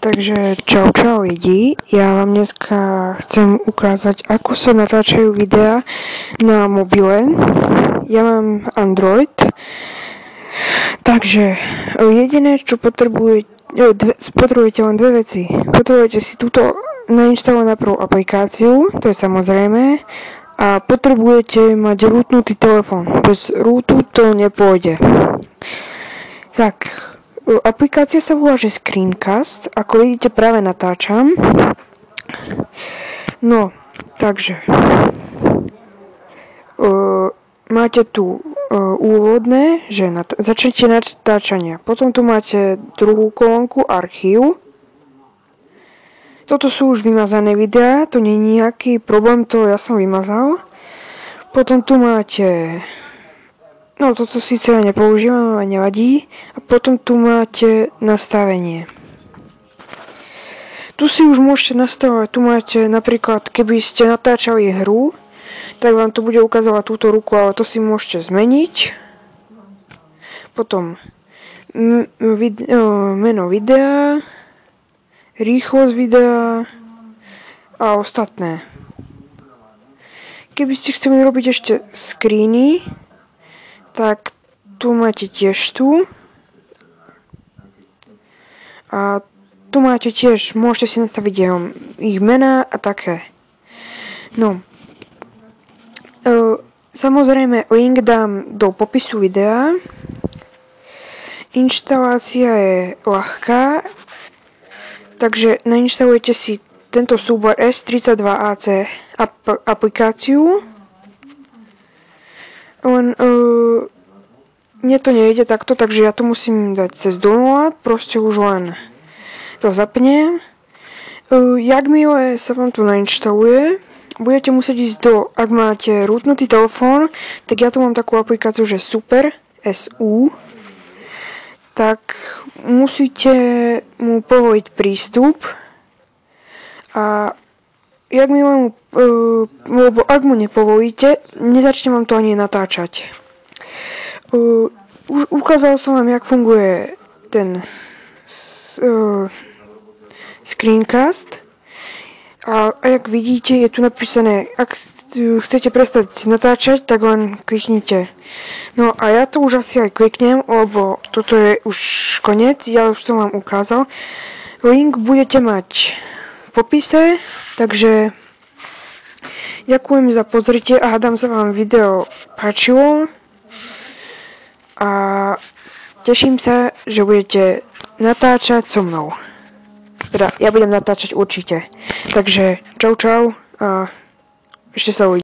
Takže čau lidi, ja vám dneska chcem ukázať, ako sa natáčajú videá na mobile. Ja mám Android, takže jediné, čo potrebujete len dve veci. Potrebujete si túto nainštalovať na prvú aplikáciu, to je samozrejme, a potrebujete mať rootnutý telefón. Bez rootu to nepôjde. Tak, aplikácia sa volá, že Screencast, ako vidíte práve natáčam. No, takže máte tu úvodné, že začnete natáčania. Potom tu máte druhú kolónku archív. Toto sú už vymazané videá, to nie je nejaký problém, to ja som vymazal. Potom tu máte, no toto síce ja nepoužívam, ale nevadí. A potom tu máte nastavenie. Tu si už môžete nastavovať, tu máte napríklad, keby ste natáčali hru, tak vám to bude ukazovať túto ruku, ale to si môžete zmeniť. Potom meno videa, rýchlosť videa a ostatné. Keby ste chceli robiť ešte screeny, tak tu máte tiež tu. A tu máte tiež, môžete si nastaviť ich mená a také. No. Samozrejme, link dám do popisu videa. Inštalácia je ľahká, takže nainštalujete si tento súbor S32AC aplikáciu. Len mne to nejde takto, takže ja to musím dať cez download, proste už len to zapnem. Jakmile sa vám to nainštaluje, budete musieť ísť ak máte rootnutý telefón, tak ja tu mám takú aplikáciu, že Super SU, tak musíte mu povoliť prístup a lebo ak mu nepovolíte, nezačne vám to ani natáčať. Už ukázal som vám, jak funguje ten Screencast. A jak vidíte, je tu napísané, ak chcete prestať natáčať, tak len kliknite. No a ja to už asi aj kliknem, lebo toto je už koniec, ja už som vám ukázal. Link budete mať v popise, takže ďakujem za pozritie a hádam sa vám video páčilo. A teším sa, že budete natáčať so mnou. Teda, ja budem natáčať určite. Takže, čau a ešte sa uvidíme.